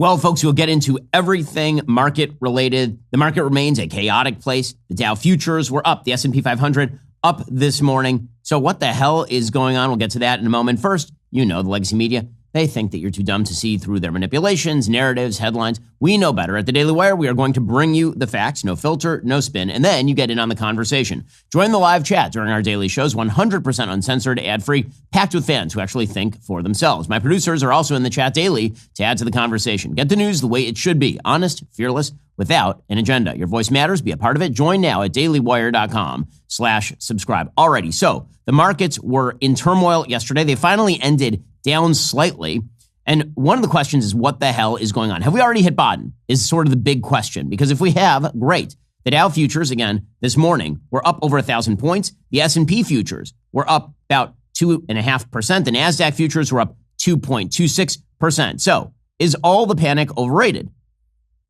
Well, folks, we'll get into everything market related. The market remains a chaotic place. The Dow futures were up. The S&P 500 up this morning. So what the hell is going on? We'll get to that in a moment. First, the legacy media. They think that you're too dumb to see through their manipulations, narratives, headlines. We know better. At the Daily Wire, we are going to bring you the facts, no filter, no spin, and then you get in on the conversation. Join the live chat during our daily shows, 100% uncensored, ad-free, packed with fans who actually think for themselves. My producers are also in the chat daily to add to the conversation. Get the news the way it should be, honest, fearless, without an agenda. Your voice matters. Be a part of it. Join now at dailywire.com/subscribe. Alrighty, so the markets were in turmoil yesterday. They finally ended down slightly. And one of the questions is, what the hell is going on? Have we already hit bottom? Is sort of the big question. Because if we have, great. The Dow futures, again, this morning, were up over 1,000 points. The S&P futures were up about 2.5%. The NASDAQ futures were up 2.26%. So is all the panic overrated?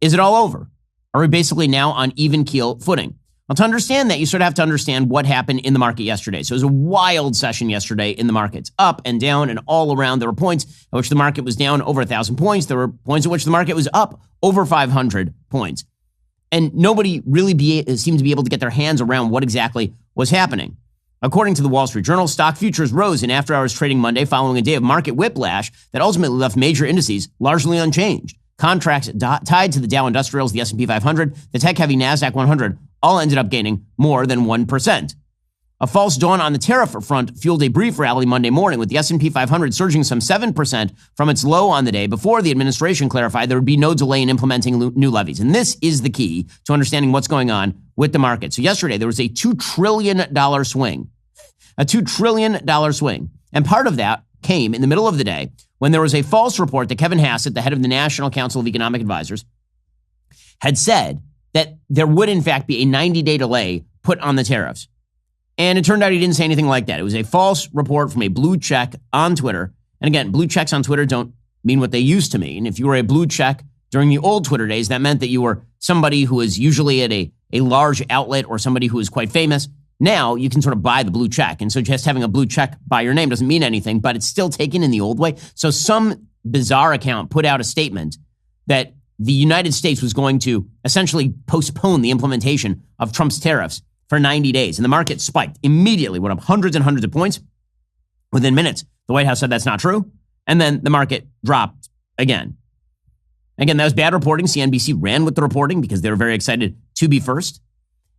Is it all over? Are we basically now on even keel footing? Well, to understand that, you sort of have to understand what happened in the market yesterday. So it was a wild session yesterday in the markets, up and down and all around. There were points at which the market was down over 1,000 points. There were points at which the market was up over 500 points. And nobody really seemed to be able to get their hands around what exactly was happening. According to the Wall Street Journal, stock futures rose in after-hours trading Monday following a day of market whiplash that ultimately left major indices largely unchanged. Contracts tied to the Dow Industrials, the S&P 500, the tech-heavy NASDAQ 100, all ended up gaining more than 1%. A false dawn on the tariff front fueled a brief rally Monday morning, with the S&P 500 surging some 7% from its low on the day before the administration clarified there would be no delay in implementing new levies. And this is the key to understanding what's going on with the market. So yesterday, there was a $2 trillion swing. A $2 trillion swing. And part of that came in the middle of the day when there was a false report that Kevin Hassett, the head of the National Council of Economic Advisors, had said that there would, in fact, be a 90-day delay put on the tariffs. And it turned out he didn't say anything like that. It was a false report from a blue check on Twitter. And again, blue checks on Twitter don't mean what they used to mean. If you were a blue check during the old Twitter days, that meant that you were somebody who was usually at a large outlet or somebody who was quite famous. Now you can sort of buy the blue check. And so just having a blue check by your name doesn't mean anything, but it's still taken in the old way. So some bizarre account put out a statement that the United States was going to essentially postpone the implementation of Trump's tariffs for 90 days. And the market spiked immediately, went up hundreds and hundreds of points. Within minutes, the White House said that's not true. And then the market dropped again. Again, that was bad reporting. CNBC ran with the reporting because they were very excited to be first.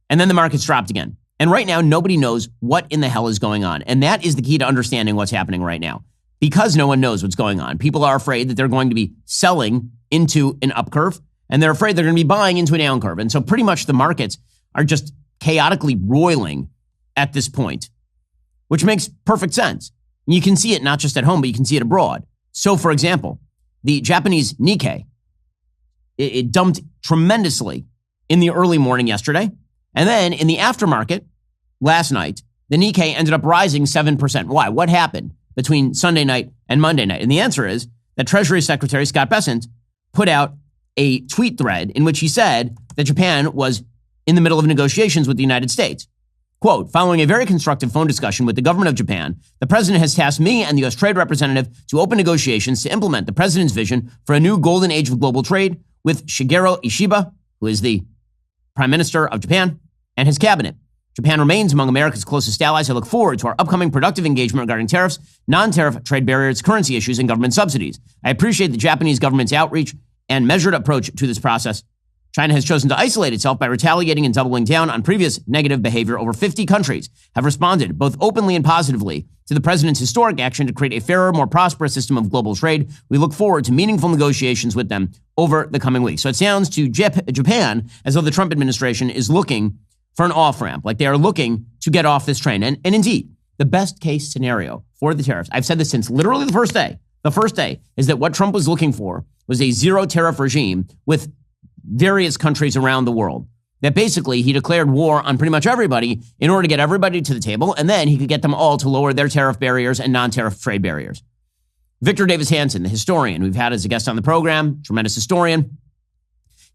And then the markets dropped again. And right now, nobody knows what in the hell is going on. And that is the key to understanding what's happening right now. Because no one knows what's going on, people are afraid that they're going to be selling into an up curve, and they're afraid they're going to be buying into a down curve. And so pretty much the markets are just chaotically roiling at this point, which makes perfect sense. And you can see it not just at home, but you can see it abroad. So, for example, the Japanese Nikkei, it dumped tremendously in the early morning yesterday. And then in the aftermarket last night, the Nikkei ended up rising 7%. Why? What happened between Sunday night and Monday night? And the answer is that Treasury Secretary Scott Bessent put out a tweet thread in which he said that Japan was in the middle of negotiations with the United States. Quote, following a very constructive phone discussion with the government of Japan, the president has tasked me and the U.S. Trade Representative to open negotiations to implement the president's vision for a new golden age of global trade with Shigeru Ishiba, who is the Prime Minister of Japan, and his cabinet. Japan remains among America's closest allies. I look forward to our upcoming productive engagement regarding tariffs, non-tariff trade barriers, currency issues, and government subsidies. I appreciate the Japanese government's outreach and measured approach to this process. China has chosen to isolate itself by retaliating and doubling down on previous negative behavior. Over 50 countries have responded, both openly and positively, to the president's historic action to create a fairer, more prosperous system of global trade. We look forward to meaningful negotiations with them over the coming weeks. So it sounds to Japan as though the Trump administration is looking for an off-ramp, like they are looking to get off this train. And indeed, the best case scenario for the tariffs, I've said this since literally the first day, is that what Trump was looking for was a zero tariff regime with various countries around the world. That basically he declared war on pretty much everybody in order to get everybody to the table, and then he could get them all to lower their tariff barriers and non-tariff trade barriers. Victor Davis Hanson, the historian we've had as a guest on the program, tremendous historian,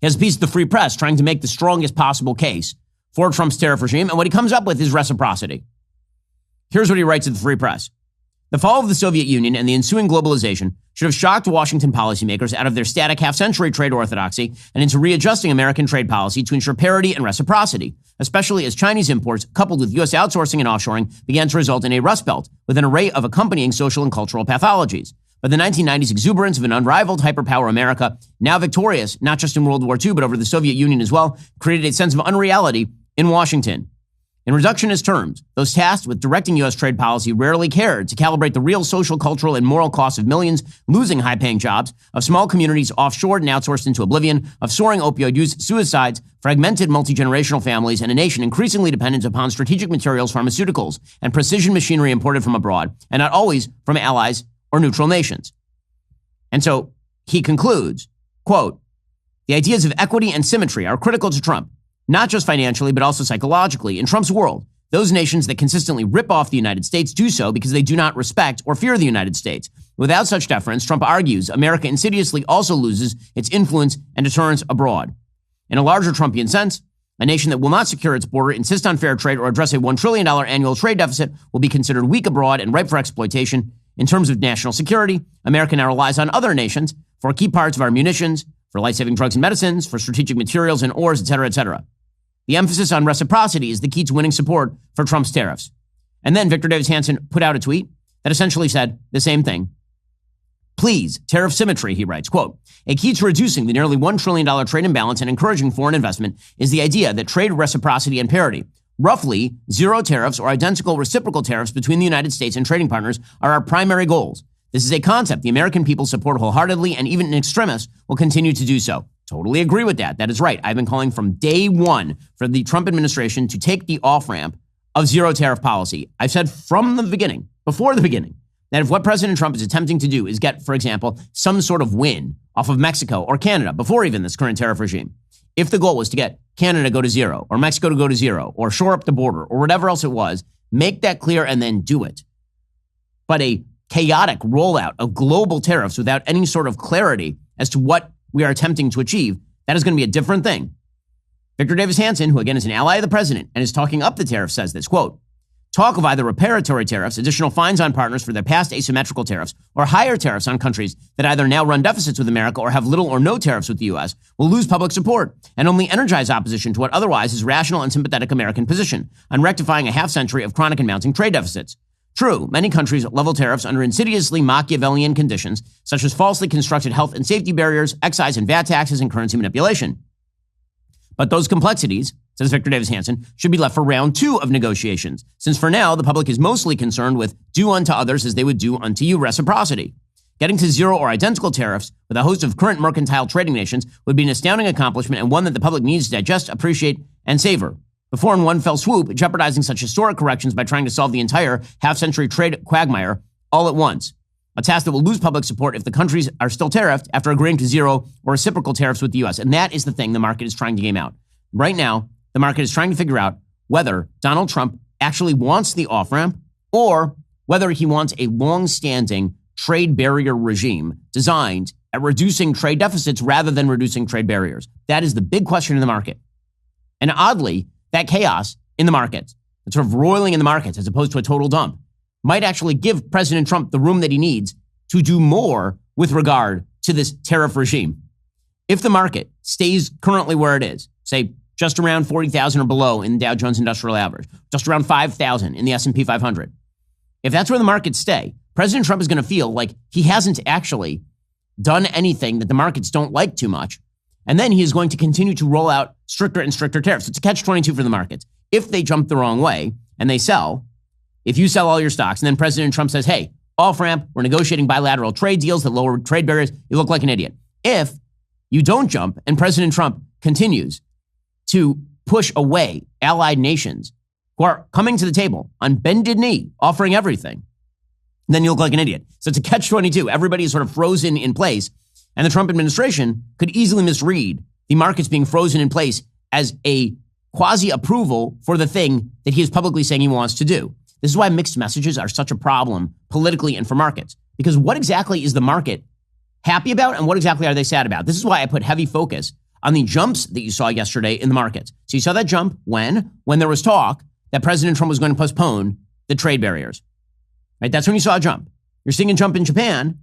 he has a piece of the Free Press trying to make the strongest possible case for Trump's tariff regime, and what he comes up with is reciprocity. Here's what he writes at the Free Press. The fall of the Soviet Union and the ensuing globalization should have shocked Washington policymakers out of their static half-century trade orthodoxy and into readjusting American trade policy to ensure parity and reciprocity, especially as Chinese imports, coupled with U.S. outsourcing and offshoring, began to result in a rust belt with an array of accompanying social and cultural pathologies. But the 1990s exuberance of an unrivaled hyperpower America, now victorious not just in World War II but over the Soviet Union as well, created a sense of unreality in Washington. In reductionist terms, those tasked with directing U.S. trade policy rarely cared to calibrate the real social, cultural, and moral costs of millions losing high-paying jobs, of small communities offshored and outsourced into oblivion, of soaring opioid use, suicides, fragmented multi-generational families, and a nation increasingly dependent upon strategic materials, pharmaceuticals, and precision machinery imported from abroad, and not always from allies or neutral nations. And so he concludes, quote, "The ideas of equity and symmetry are critical to Trump, not just financially, but also psychologically. In Trump's world, those nations that consistently rip off the United States do so because they do not respect or fear the United States. Without such deference, Trump argues, America insidiously also loses its influence and deterrence abroad. In a larger Trumpian sense, a nation that will not secure its border, insist on fair trade, or address a $1 trillion annual trade deficit will be considered weak abroad and ripe for exploitation. In terms of national security, America now relies on other nations for key parts of our munitions, for life-saving drugs and medicines, for strategic materials and ores, et cetera, et cetera. The emphasis on reciprocity is the key to winning support for Trump's tariffs." And then Victor Davis Hanson put out a tweet that essentially said the same thing. "Please, tariff symmetry," he writes, quote, "A key to reducing the nearly $1 trillion trade imbalance and encouraging foreign investment is the idea that trade reciprocity and parity, roughly zero tariffs or identical reciprocal tariffs between the United States and trading partners, are our primary goals. This is a concept the American people support wholeheartedly, and even in extremis will continue to do so." Totally agree with that. That is right. I've been calling from day one for the Trump administration to take the off-ramp of zero tariff policy. I've said from the beginning, before the beginning, that if what President Trump is attempting to do is get, for example, some sort of win off of Mexico or Canada before even this current tariff regime, if the goal was to get Canada to go to zero or Mexico to go to zero or shore up the border or whatever else it was, make that clear and then do it. But a chaotic rollout of global tariffs without any sort of clarity as to what we are attempting to achieve, that is going to be a different thing. Victor Davis Hanson, who again is an ally of the president and is talking up the tariff, says this, quote, "Talk of either reparatory tariffs, additional fines on partners for their past asymmetrical tariffs, or higher tariffs on countries that either now run deficits with America or have little or no tariffs with the U.S. will lose public support and only energize opposition to what otherwise is rational and sympathetic American position on rectifying a half-century of chronic and mounting trade deficits. True, many countries level tariffs under insidiously Machiavellian conditions, such as falsely constructed health and safety barriers, excise and VAT taxes, and currency manipulation. But those complexities, says Victor Davis Hanson, should be left for round 2 of negotiations, since for now, the public is mostly concerned with do unto others as they would do unto you reciprocity. Getting to zero or identical tariffs with a host of current mercantile trading nations would be an astounding accomplishment and one that the public needs to digest, appreciate, and savor. Before in one fell swoop, jeopardizing such historic corrections by trying to solve the entire half-century trade quagmire all at once. A task that will lose public support if the countries are still tariffed after agreeing to zero or reciprocal tariffs with the U.S. And that is the thing the market is trying to game out. Right now, the market is trying to figure out whether Donald Trump actually wants the off-ramp or whether he wants a long-standing trade barrier regime designed at reducing trade deficits rather than reducing trade barriers. That is the big question in the market. And oddly, that chaos in the markets, that sort of roiling in the markets as opposed to a total dump, might actually give President Trump the room that he needs to do more with regard to this tariff regime. If the market stays currently where it is, say just around 40,000 or below in the Dow Jones Industrial Average, just around 5,000 in the S&P 500, if that's where the markets stay, President Trump is going to feel like he hasn't actually done anything that the markets don't like too much. And then he is going to continue to roll out stricter and stricter tariffs. It's a catch-22 for the markets. If they jump the wrong way and they sell, if you sell all your stocks and then President Trump says, hey, off-ramp, we're negotiating bilateral trade deals that lower trade barriers, you look like an idiot. If you don't jump and President Trump continues to push away allied nations who are coming to the table on bended knee, offering everything, then you look like an idiot. So it's a catch-22. Everybody is sort of frozen in place. And the Trump administration could easily misread the markets being frozen in place as a quasi-approval for the thing that he is publicly saying he wants to do. This is why mixed messages are such a problem politically and for markets. Because what exactly is the market happy about and what exactly are they sad about? This is why I put heavy focus on the jumps that you saw yesterday in the markets. So you saw that jump when there was talk that President Trump was going to postpone the trade barriers. right? That's when you saw a jump. You're seeing a jump in Japan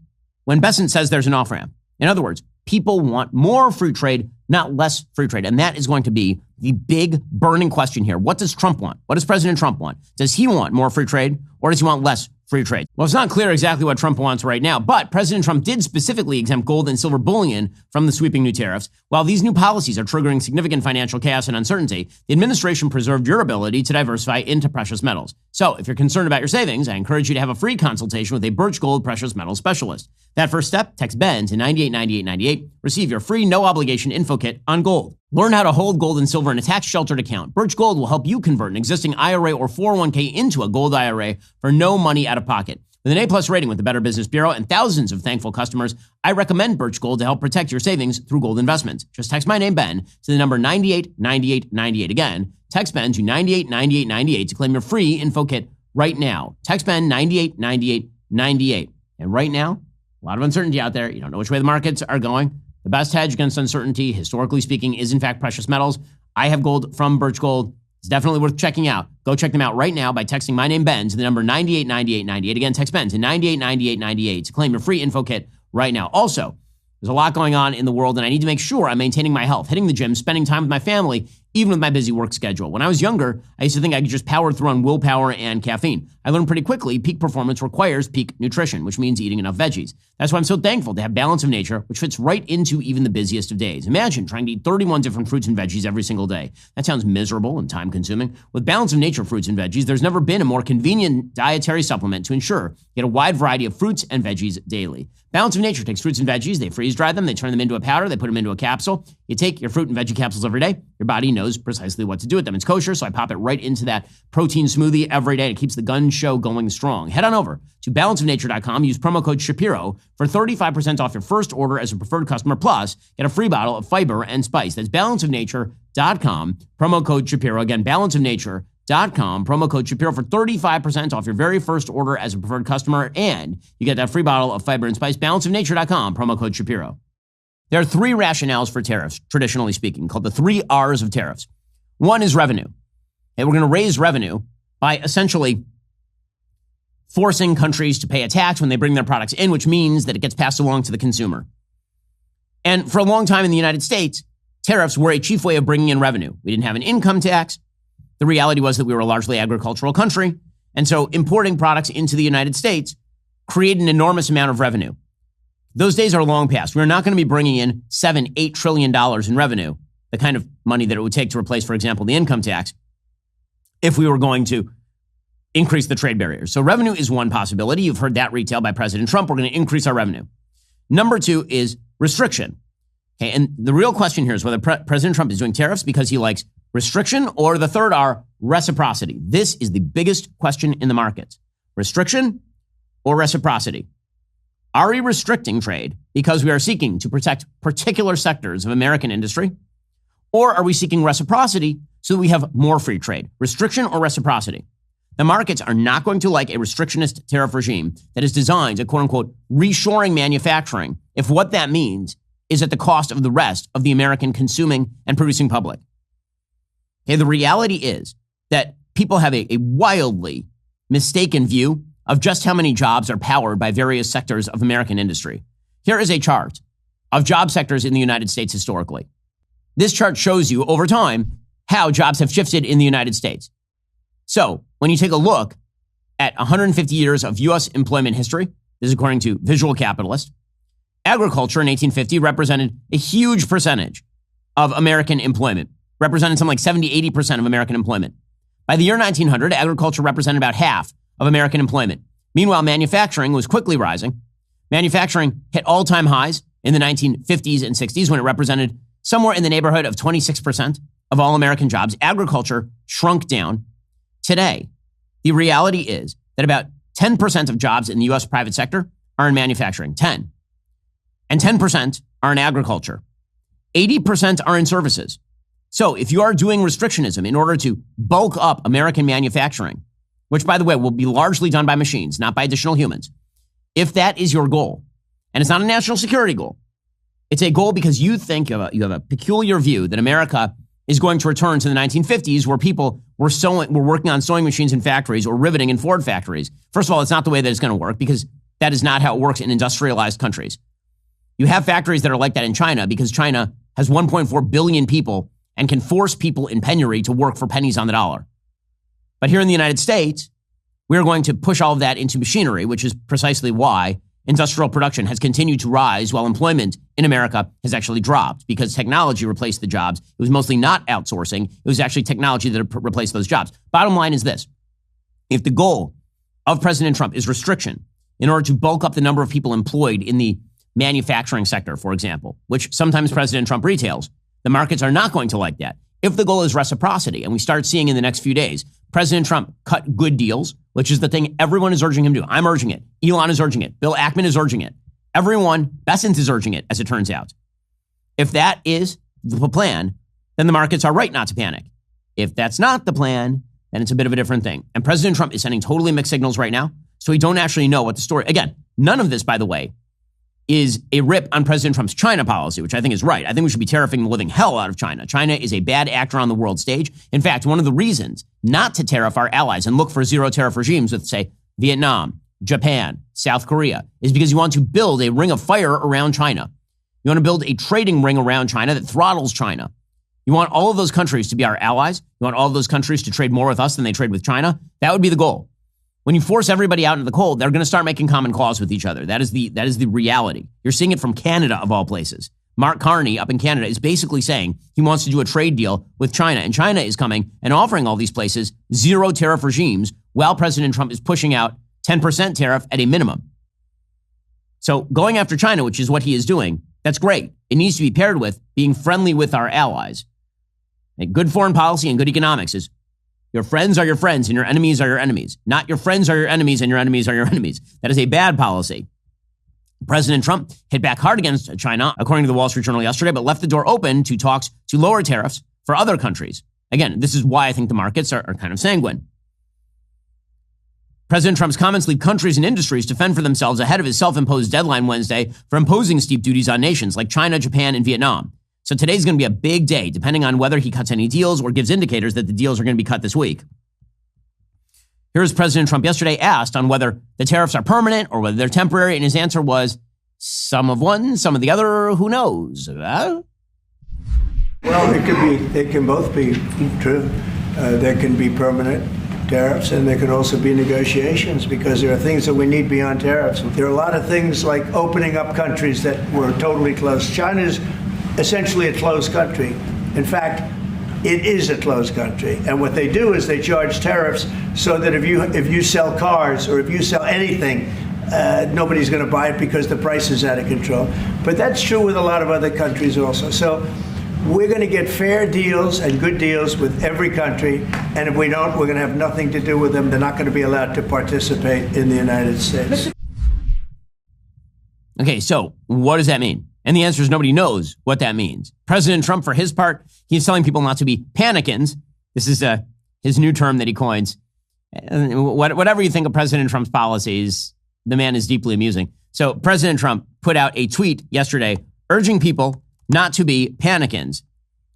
when Bessent says there's an off-ramp. In other words, people want more free trade, not less free trade. And that is going to be the big burning question here. What does Trump want? What does President Trump want? Does he want more free trade or does he want less free trade? Well, it's not clear exactly what Trump wants right now, but President Trump did specifically exempt gold and silver bullion from the sweeping new tariffs. While these new policies are triggering significant financial chaos and uncertainty, the administration preserved your ability to diversify into precious metals. So if you're concerned about your savings, I encourage you to have a free consultation with a Birch Gold precious metals specialist. That first step, text BEN to 989898. Receive your free no obligation info kit on gold. Learn how to hold gold and silver in a tax-sheltered account. Birch Gold will help you convert an existing IRA or 401k into a gold IRA for no money out of pocket. With an A+ rating with the Better Business Bureau and thousands of thankful customers, I recommend Birch Gold to help protect your savings through gold investments. Just text my name, Ben, to the number 989898. Again, text Ben to 989898 to claim your free info kit right now. Text Ben 989898. And right now, a lot of uncertainty out there. You don't know which way the markets are going. The best hedge against uncertainty, historically speaking, is in fact precious metals. I have gold from Birch Gold. It's definitely worth checking out. Go check them out right now by texting my name, Ben, to the number 989898. Again, text Ben to 989898 to claim your free info kit right now. Also, there's a lot going on in the world, and I need to make sure I'm maintaining my health, hitting the gym, spending time with my family, even with my busy work schedule. When I was younger, I used to think I could just power through on willpower and caffeine. I learned pretty quickly peak performance requires peak nutrition, which means eating enough veggies. That's why I'm so thankful to have Balance of Nature, which fits right into even the busiest of days. Imagine trying to eat 31 different fruits and veggies every single day. That sounds miserable and time-consuming. With Balance of Nature fruits and veggies, there's never been a more convenient dietary supplement to ensure you get a wide variety of fruits and veggies daily. Balance of Nature takes fruits and veggies, they freeze-dry them, they turn them into a powder, they put them into a capsule. You take your fruit and veggie capsules every day, your body knows precisely what to do with them. It's kosher, so I pop it right into that protein smoothie every day. It keeps the gun show going strong. Head on over to balanceofnature.com. Use promo code Shapiro for 35% off your first order as a preferred customer. Plus, get a free bottle of fiber and spice. That's balanceofnature.com. Promo code Shapiro. Again, balanceofnature.com. Promo code Shapiro for 35% off your very first order as a preferred customer. And you get that free bottle of fiber and spice. Balanceofnature.com. Promo code Shapiro. There are three rationales for tariffs, traditionally speaking, called the 3 R's of tariffs. One is revenue. And we're going to raise revenue by essentially forcing countries to pay a tax when they bring their products in, which means that it gets passed along to the consumer. And for a long time in the United States, tariffs were a chief way of bringing in revenue. We didn't have an income tax. The reality was that we were a largely agricultural country. And so importing products into the United States created an enormous amount of revenue. Those days are long past. We're not going to be bringing in $7-8 trillion in revenue, the kind of money that it would take to replace, for example, the income tax, if we were going to increase the trade barriers. So revenue is one possibility. You've heard that retail by President Trump. We're going to increase our revenue. Number two is restriction. Okay, and the real question here is whether President Trump is doing tariffs because he likes restriction, or the third R, reciprocity. This is the biggest question in the markets. Restriction or reciprocity? Are we restricting trade because we are seeking to protect particular sectors of American industry? Or are we seeking reciprocity so that we have more free trade? Restriction or reciprocity? The markets are not going to like a restrictionist tariff regime that is designed to, quote unquote, reshoring manufacturing if what that means is at the cost of the rest of the American consuming and producing public. Okay, the reality is that people have a wildly mistaken view of just how many jobs are powered by various sectors of American industry. Here is a chart of job sectors in the United States historically. This chart shows you over time how jobs have shifted in the United States. So when you take a look at 150 years of U.S. employment history, this is according to Visual Capitalist, agriculture in 1850 represented a huge percentage of American employment, represented something like 70-80% of American employment. By the year 1900, agriculture represented about half of American employment. Meanwhile, manufacturing was quickly rising. Manufacturing hit all-time highs in the 1950s and 60s when it represented somewhere in the neighborhood of 26% of all American jobs. Agriculture shrunk down. Today, the reality is that about 10% of jobs in the U.S. private sector are in manufacturing, 10. And 10% are in agriculture. 80% are in services. So if you are doing restrictionism in order to bulk up American manufacturing, which, by the way, will be largely done by machines, not by additional humans, if that is your goal, and it's not a national security goal, it's a goal because you think you have a peculiar view that America is going to return to the 1950s where people we're working on sewing machines in factories or riveting in Ford factories. First of all, it's not the way that it's going to work because that is not how it works in industrialized countries. You have factories that are like that in China because China has 1.4 billion people and can force people in penury to work for pennies on the dollar. But here in the United States, we're going to push all of that into machinery, which is precisely why industrial production has continued to rise while employment in America has actually dropped because technology replaced the jobs. It was mostly not outsourcing. It was actually technology that replaced those jobs. Bottom line is this. If the goal of President Trump is restriction in order to bulk up the number of people employed in the manufacturing sector, for example, which sometimes President Trump retails, the markets are not going to like that. If the goal is reciprocity, and we start seeing in the next few days, President Trump cut good deals, which is the thing everyone is urging him to do. I'm urging it. Elon is urging it. Bill Ackman is urging it. Everyone, Bessent is urging it, as it turns out. If that is the plan, then the markets are right not to panic. If that's not the plan, then it's a bit of a different thing. And President Trump is sending totally mixed signals right now, so we don't actually know what the story. Again, none of this, by the way, is a rip on President Trump's China policy, which I think is right. I think we should be tariffing the living hell out of China. China is a bad actor on the world stage. In fact, one of the reasons not to tariff our allies and look for zero tariff regimes with, say, Vietnam, Japan, South Korea, is because you want to build a ring of fire around China. You want to build a trading ring around China that throttles China. You want all of those countries to be our allies. You want all of those countries to trade more with us than they trade with China. That would be the goal. When you force everybody out into the cold, they're going to start making common cause with each other. That is the reality. You're seeing it from Canada, of all places. Mark Carney up in Canada is basically saying he wants to do a trade deal with China. And China is coming and offering all these places zero tariff regimes while President Trump is pushing out 10% tariff at a minimum. So going after China, which is what he is doing, that's great. It needs to be paired with being friendly with our allies. A good foreign policy and good economics is your friends are your friends and your enemies are your enemies. Not your friends are your enemies and your enemies are your enemies. That is a bad policy. President Trump hit back hard against China, according to the Wall Street Journal yesterday, but left the door open to talks to lower tariffs for other countries. Again, this is why I think the markets are kind of sanguine. President Trump's comments leave countries and industries to fend for themselves ahead of his self-imposed deadline Wednesday for imposing steep duties on nations like China, Japan, and Vietnam. So today's going to be a big day, depending on whether he cuts any deals or gives indicators that the deals are going to be cut this week. Here's President Trump yesterday asked on whether the tariffs are permanent or whether they're temporary, and his answer was some of one, some of the other, who knows? Well, they can both be true. There can be permanent tariffs, and there can also be negotiations because there are things that we need beyond tariffs. There are a lot of things like opening up countries that were totally closed. China's essentially a closed country. In fact, it is a closed country. And what they do is they charge tariffs so that if you sell cars or if you sell anything, nobody's going to buy it because the price is out of control. But that's true with a lot of other countries also. So we're going to get fair deals and good deals with every country. And if we don't, we're going to have nothing to do with them. They're not going to be allowed to participate in the United States. Okay, so what does that mean? And the answer is nobody knows what that means. President Trump, for his part, he's telling people not to be panicans. This is his new term that he coins. Whatever you think of President Trump's policies, the man is deeply amusing. So President Trump put out a tweet yesterday urging people not to be panicans.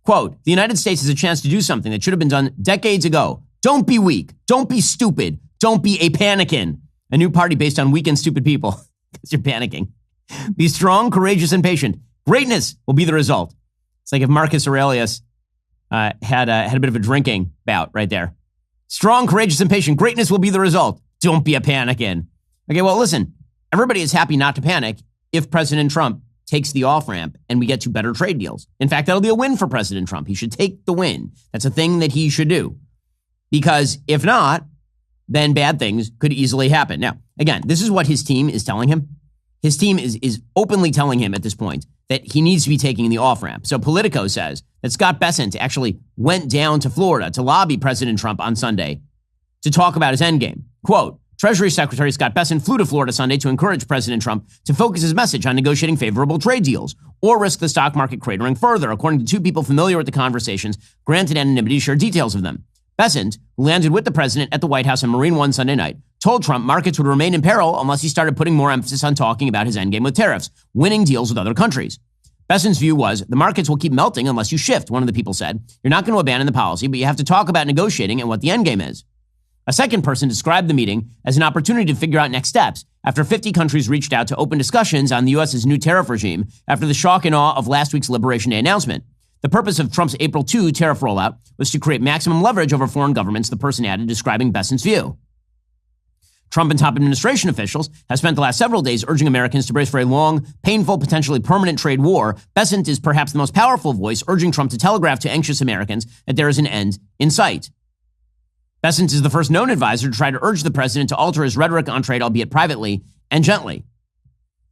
Quote, "The United States has a chance to do something that should have been done decades ago. Don't be weak. Don't be stupid. Don't be a panican." A new party based on weak and stupid people because you're panicking. Be strong, courageous, and patient. Greatness will be the result. It's like if Marcus Aurelius had a bit of a drinking bout right there. Strong, courageous, and patient. Greatness will be the result. Don't be a panican. Okay, well, listen. Everybody is happy not to panic if President Trump takes the off-ramp and we get to better trade deals. In fact, that'll be a win for President Trump. He should take the win. That's a thing that he should do. Because if not, then bad things could easily happen. Now, again, this is what his team is telling him. His team is openly telling him at this point that he needs to be taking the off-ramp. So Politico says that Scott Bessent actually went down to Florida to lobby President Trump on Sunday to talk about his endgame. Quote, Treasury Secretary Scott Bessent flew to Florida Sunday to encourage President Trump to focus his message on negotiating favorable trade deals or risk the stock market cratering further, according to two people familiar with the conversations, granted anonymity to share details of them. Bessent, who landed with the president at the White House on Marine One Sunday night, told Trump markets would remain in peril unless he started putting more emphasis on talking about his endgame with tariffs, winning deals with other countries. Bessent's view was the markets will keep melting unless you shift, one of the people said. You're not going to abandon the policy, but you have to talk about negotiating and what the endgame is. A second person described the meeting as an opportunity to figure out next steps after 50 countries reached out to open discussions on the U.S.'s new tariff regime after the shock and awe of last week's Liberation Day announcement. The purpose of Trump's April 2 tariff rollout was to create maximum leverage over foreign governments, the person added, describing Bessent's view. Trump and top administration officials have spent the last several days urging Americans to brace for a long, painful, potentially permanent trade war. Bessent is perhaps the most powerful voice urging Trump to telegraph to anxious Americans that there is an end in sight. Bessent is the first known advisor to try to urge the president to alter his rhetoric on trade, albeit privately and gently.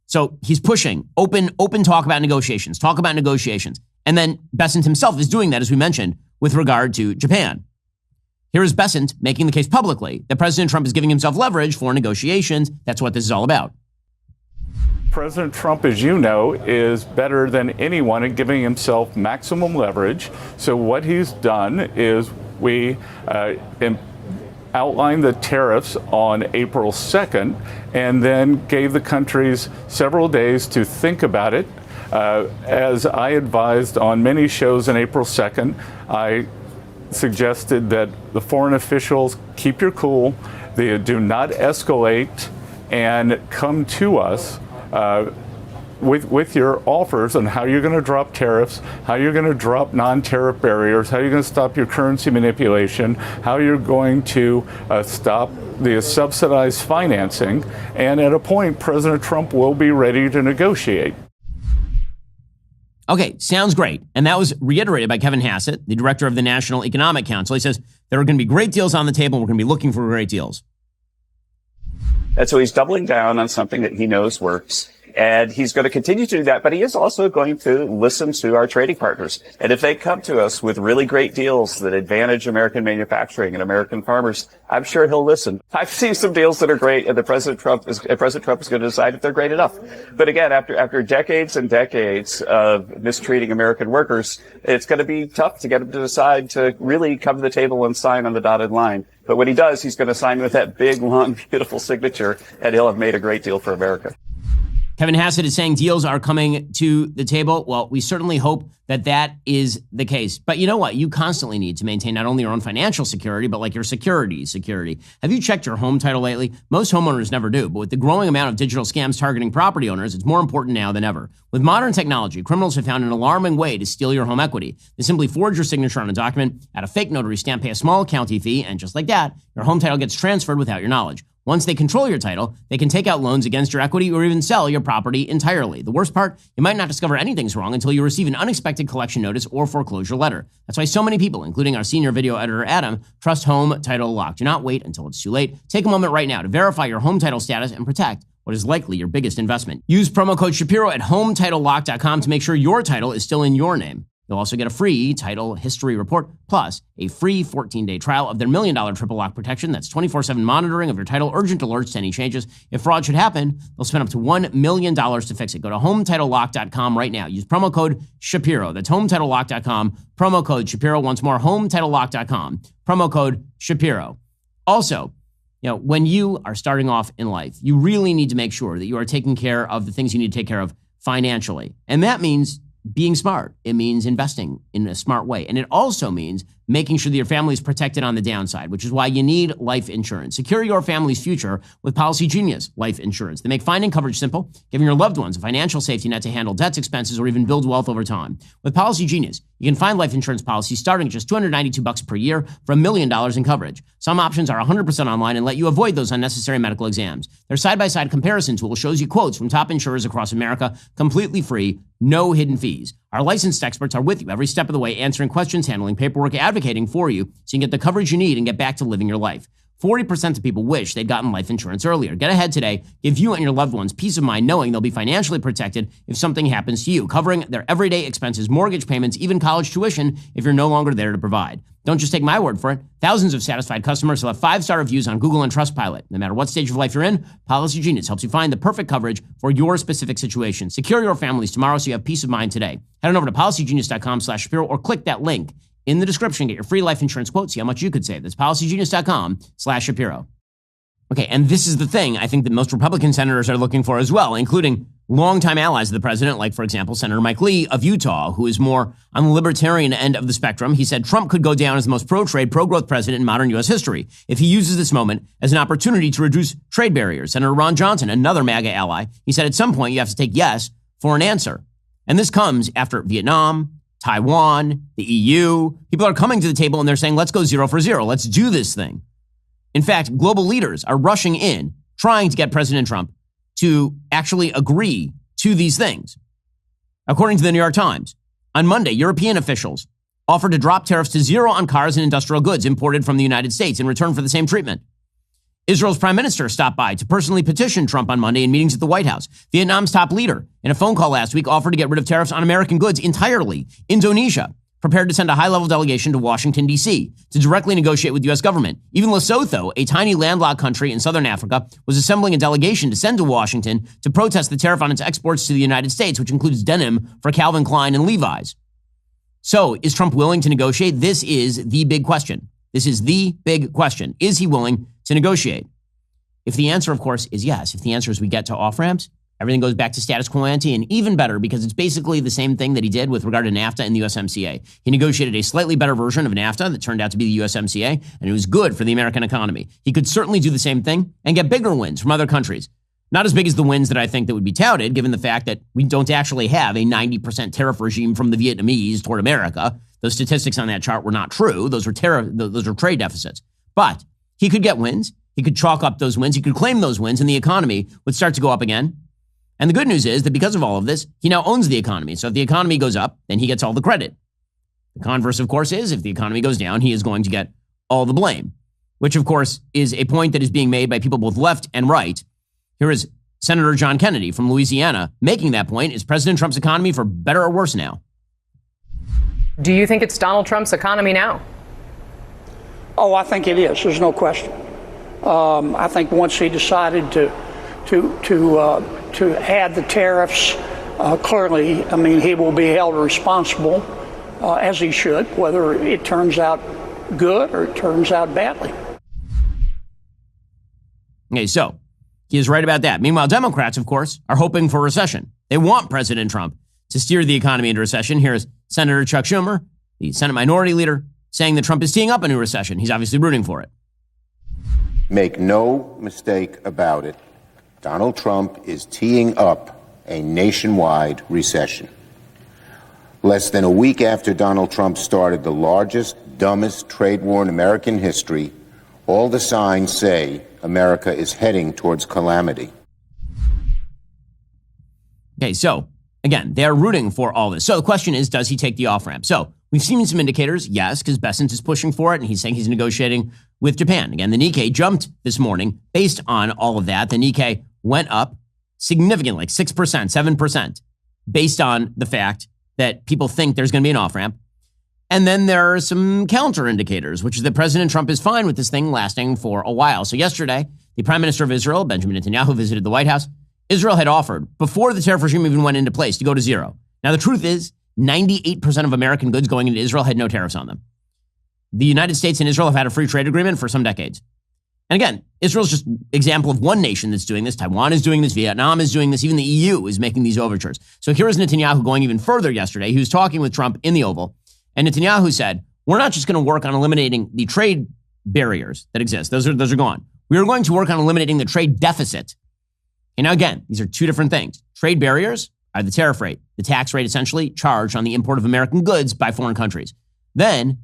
So he's pushing open talk about negotiations. And then Bessent himself is doing that, as we mentioned, with regard to Japan. Here is Bessent making the case publicly that President Trump is giving himself leverage for negotiations. That's what this is all about. President Trump, as you know, is better than anyone at giving himself maximum leverage. So what he's done is we outlined the tariffs on April 2nd and then gave the countries several days to think about it. As I advised on many shows on April 2nd, I suggested that the foreign officials keep your cool, they do not escalate, and come to us with your offers on how you're going to drop tariffs, how you're going to drop non-tariff barriers, how you're going to stop your currency manipulation, how you're going to stop the subsidized financing. And at a point, President Trump will be ready to negotiate. Okay, sounds great. And that was reiterated by Kevin Hassett, the director of the National Economic Council. He says there are going to be great deals on the table. We're going to be looking for great deals. And so he's doubling down on something that he knows works. And he's going to continue to do that, but he is also going to listen to our trading partners. And if they come to us with really great deals that advantage American manufacturing and American farmers, I'm sure he'll listen. I've seen some deals that are great, and President Trump is going to decide if they're great enough. But again, after decades and decades of mistreating American workers, it's going to be tough to get him to decide to really come to the table and sign on the dotted line. But when he does, he's going to sign with that big, long, beautiful signature, and he'll have made a great deal for America. Kevin Hassett is saying deals are coming to the table. Well, we certainly hope that that is the case. But you know what? You constantly need to maintain not only your own financial security, but like your security. Have you checked your home title lately? Most homeowners never do. But with the growing amount of digital scams targeting property owners, it's more important now than ever. With modern technology, criminals have found an alarming way to steal your home equity. They simply forge your signature on a document, add a fake notary stamp, pay a small county fee, and just like that, your home title gets transferred without your knowledge. Once they control your title, they can take out loans against your equity or even sell your property entirely. The worst part, you might not discover anything's wrong until you receive an unexpected collection notice or foreclosure letter. That's why so many people, including our senior video editor, Adam, trust Home Title Lock. Do not wait until it's too late. Take a moment right now to verify your home title status and protect what is likely your biggest investment. Use promo code Shapiro at HometitleLock.com to make sure your title is still in your name. You'll also get a free title history report, plus a free 14-day trial of their $1 million triple lock protection. That's 24/7 monitoring of your title, urgent alerts to any changes. If fraud should happen, they'll spend up to $1 million to fix it. Go to HometitleLock.com right now. Use promo code Shapiro. That's HometitleLock.com. Promo code Shapiro. Once more, HometitleLock.com. Promo code Shapiro. Also, when you are starting off in life, you really need to make sure that you are taking care of the things you need to take care of financially. And that means being smart. It means investing in a smart way. And it also means making sure that your family is protected on the downside, which is why you need life insurance. Secure your family's future with Policy Genius Life Insurance. They make finding coverage simple, giving your loved ones a financial safety net to handle debts, expenses, or even build wealth over time. With Policy Genius, you can find life insurance policies starting at just $292 per year for $1 million in coverage. Some options are 100% online and let you avoid those unnecessary medical exams. Their side-by-side comparison tool shows you quotes from top insurers across America, completely free, no hidden fees. Our licensed experts are with you every step of the way, answering questions, handling paperwork, advocating for you so you can get the coverage you need and get back to living your life. 40% of people wish they'd gotten life insurance earlier. Get ahead today. Give you and your loved ones peace of mind knowing they'll be financially protected if something happens to you, covering their everyday expenses, mortgage payments, even college tuition if you're no longer there to provide. Don't just take my word for it. Thousands of satisfied customers will have 5-star reviews on Google and Trustpilot. No matter what stage of life you're in, Policy Genius helps you find the perfect coverage for your specific situation. Secure your families tomorrow so you have peace of mind today. Head on over to PolicyGenius.com/Shapiro or click that link in the description. Get your free life insurance quote. See how much you could save. That's PolicyGenius.com/Shapiro. Okay, and this is the thing I think that most Republican senators are looking for as well, including longtime allies of the president, like, for example, Senator Mike Lee of Utah, who is more on the libertarian end of the spectrum. He said Trump could go down as the most pro-trade, pro-growth president in modern U.S. history if he uses this moment as an opportunity to reduce trade barriers. Senator Ron Johnson, another MAGA ally, he said at some point you have to take yes for an answer. And this comes after Vietnam, Taiwan, the EU. People are coming to the table and they're saying, let's go 0 for 0. Let's do this thing. In fact, global leaders are rushing in, trying to get President Trump to actually agree to these things. According to the New York Times, on Monday, European officials offered to drop tariffs to 0 on cars and industrial goods imported from the United States in return for the same treatment. Israel's prime minister stopped by to personally petition Trump on Monday in meetings at the White House. Vietnam's top leader, in a phone call last week, offered to get rid of tariffs on American goods entirely. Indonesia prepared to send a high-level delegation to Washington, D.C. to directly negotiate with the U.S. government. Even Lesotho, a tiny landlocked country in southern Africa, was assembling a delegation to send to Washington to protest the tariff on its exports to the United States, which includes denim for Calvin Klein and Levi's. So, is Trump willing to negotiate? This is the big question. This is the big question. Is he willing to negotiate? If the answer, of course, is yes, if the answer is we get to off-ramps, everything goes back to status quo ante, and even better because it's basically the same thing that he did with regard to NAFTA and the USMCA. He negotiated a slightly better version of NAFTA that turned out to be the USMCA, and it was good for the American economy. He could certainly do the same thing and get bigger wins from other countries. Not as big as the wins that I think that would be touted, given the fact that we don't actually have a 90% tariff regime from the Vietnamese toward America. Those statistics on that chart were not true. Those were trade deficits. But he could get wins. He could chalk up those wins. He could claim those wins, and the economy would start to go up again. And the good news is that because of all of this, he now owns the economy. So if the economy goes up, then he gets all the credit. The converse, of course, is if the economy goes down, he is going to get all the blame, which, of course, is a point that is being made by people both left and right. Here is Senator John Kennedy from Louisiana making that point. Is President Trump's economy for better or worse now? Do you think it's Donald Trump's economy now? Oh, I think it is. There's no question. I think once he decided to add the tariffs, clearly, I mean, he will be held responsible, as he should, whether it turns out good or it turns out badly. Okay, so he is right about that. Meanwhile, Democrats, of course, are hoping for recession. They want President Trump to steer the economy into recession. Here's Senator Chuck Schumer, the Senate Minority Leader, saying that Trump is teeing up a new recession. He's obviously rooting for it. Make no mistake about it. Donald Trump is teeing up a nationwide recession. Less than a week after Donald Trump started the largest, dumbest trade war in American history, all the signs say America is heading towards calamity. Okay, so again, they're rooting for all this. So the question is, does he take the off-ramp? So we've seen some indicators, yes, because Bessent is pushing for it, and he's saying he's negotiating with Japan. Again, the Nikkei jumped this morning based on all of that. The Nikkei went up significantly, like 6%, 7%, based on the fact that people think there's going to be an off-ramp. And then there are some counter indicators, which is that President Trump is fine with this thing lasting for a while. So yesterday, the Prime Minister of Israel, Benjamin Netanyahu, visited the White House. Israel had offered, before the tariff regime even went into place, to go to 0. Now, the truth is, 98% of American goods going into Israel had no tariffs on them. The United States and Israel have had a free trade agreement for some decades. And again, Israel's just an example of one nation that's doing this. Taiwan is doing this. Vietnam is doing this. Even the EU is making these overtures. So here is Netanyahu going even further yesterday. He was talking with Trump in the Oval. And Netanyahu said, we're not just going to work on eliminating the trade barriers that exist. Those are gone. We are going to work on eliminating the trade deficit. And now again, these are two different things. Trade barriers are the tariff rate, the tax rate essentially charged on the import of American goods by foreign countries. Then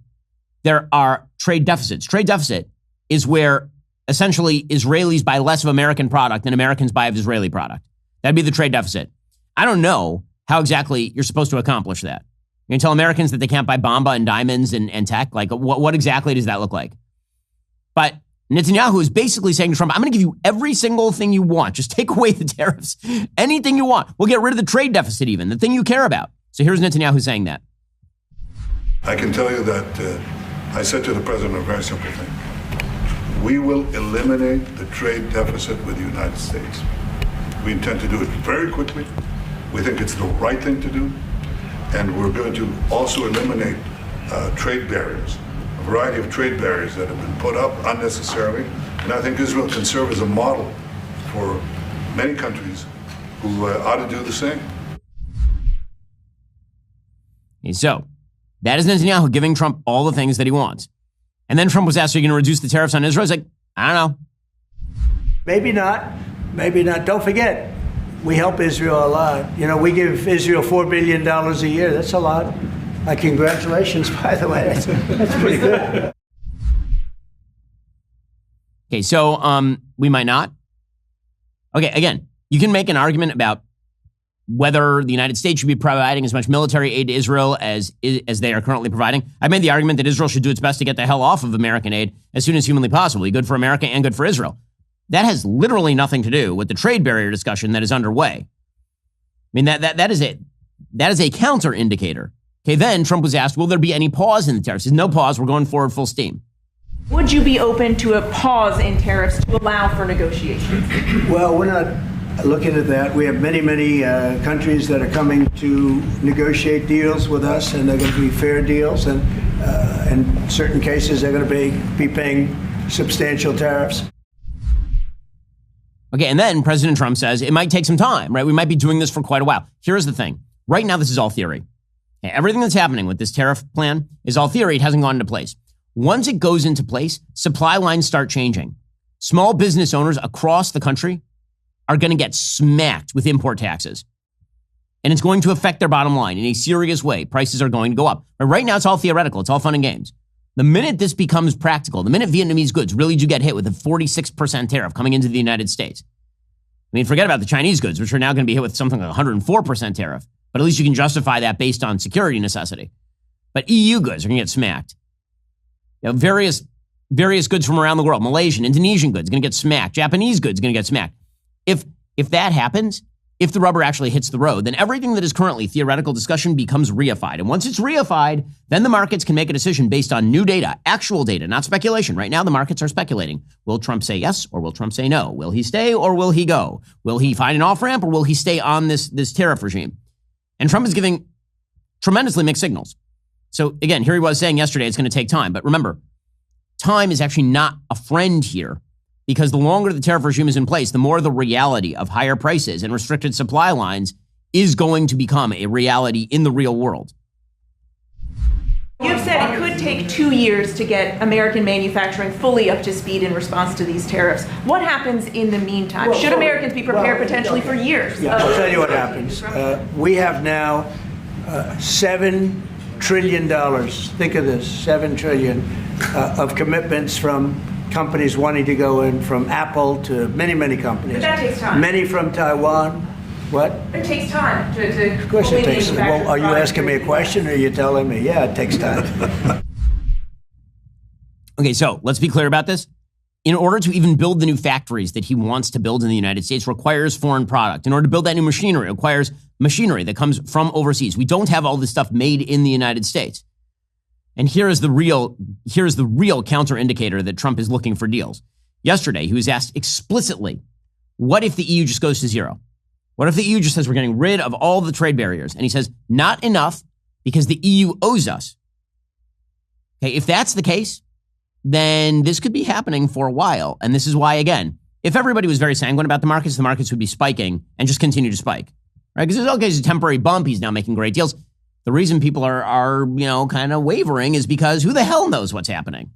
there are trade deficits. Trade deficit is where essentially Israelis buy less of American product than Americans buy of Israeli product. That'd be the trade deficit. I don't know how exactly you're supposed to accomplish that. You're going to tell Americans that they can't buy Bomba and diamonds and tech? Like, what exactly does that look like? But Netanyahu is basically saying to Trump, I'm going to give you every single thing you want. Just take away the tariffs. Anything you want. We'll get rid of the trade deficit even, the thing you care about. So here's Netanyahu saying that. I can tell you that I said to the president a very simple thing. We will eliminate the trade deficit with the United States. We intend to do it very quickly. We think it's the right thing to do. And we're going to also eliminate trade barriers, a variety of trade barriers that have been put up unnecessarily. And I think Israel can serve as a model for many countries who ought to do the same. Okay, so that is Netanyahu giving Trump all the things that he wants. And then Trump was asked, are you going to reduce the tariffs on Israel? He's like, I don't know. Maybe not. Maybe not. Don't forget, we help Israel a lot. You know, we give Israel $4 billion a year. That's a lot. Congratulations, by the way. That's pretty good. Okay, so we might not. Okay, again, you can make an argument about whether the United States should be providing as much military aid to Israel as they are currently providing. I made the argument that Israel should do its best to get the hell off of American aid as soon as humanly possible. Good for America and good for Israel. That has literally nothing to do with the trade barrier discussion that is underway. I mean, that is a counter indicator. Okay, then Trump was asked, will there be any pause in the tariffs? He says, no pause, we're going forward full steam. Would you be open to a pause in tariffs to allow for negotiations? Well, we're not looking at that. We have many countries that are coming to negotiate deals with us, and they're going to be fair deals. And in certain cases, they're going to be paying substantial tariffs. Okay, and then President Trump says it might take some time, right? We might be doing this for quite a while. Here's the thing. Right now, this is all theory. Okay, everything that's happening with this tariff plan is all theory. It hasn't gone into place. Once it goes into place, supply lines start changing. Small business owners across the country are going to get smacked with import taxes. And it's going to affect their bottom line in a serious way. Prices are going to go up. But right now, it's all theoretical. It's all fun and games. The minute this becomes practical, the minute Vietnamese goods really do get hit with a 46% tariff coming into the United States. I mean, forget about the Chinese goods, which are now going to be hit with something like 104% tariff. But at least you can justify that based on security necessity. But EU goods are going to get smacked. You know, various goods from around the world, Malaysian, Indonesian goods, going to get smacked. Japanese goods going to get smacked. If that happens, if the rubber actually hits the road, then everything that is currently theoretical discussion becomes reified. And once it's reified, then the markets can make a decision based on new data, actual data, not speculation. Right now, the markets are speculating. Will Trump say yes or will Trump say no? Will he stay or will he go? Will he find an off-ramp or will he stay on this tariff regime? And Trump is giving tremendously mixed signals. So again, here he was saying yesterday it's going to take time. But remember, time is actually not a friend here. Because the longer the tariff regime is in place, the more the reality of higher prices and restricted supply lines is going to become a reality in the real world. You've said it could take 2 years to get American manufacturing fully up to speed in response to these tariffs. What happens in the meantime? Well, should Americans be prepared potentially for years? Yeah, I'll tell you what happens. We have now $7 trillion. Think of this, $7 trillion of commitments from companies wanting to go in, from Apple to many companies. But that takes time. Many from Taiwan. What? It takes time to Of course it takes time. Well, are you asking me a question or are you telling me? Yeah, it takes time. Okay, so let's be clear about this. In order to even build the new factories that he wants to build in the United States requires foreign product. In order to build that new machinery, it requires machinery that comes from overseas. We don't have all this stuff made in the United States. And here's the real counter indicator that Trump is looking for deals. Yesterday, he was asked explicitly, what if the EU just goes to zero? What if the EU just says we're getting rid of all the trade barriers? And he says, not enough because the EU owes us. Okay, if that's the case, then this could be happening for a while. And this is why, again, if everybody was very sanguine about the markets would be spiking and just continue to spike. Right? Because it's a temporary bump. He's now making great deals. The reason people are kind of wavering is because who the hell knows what's happening?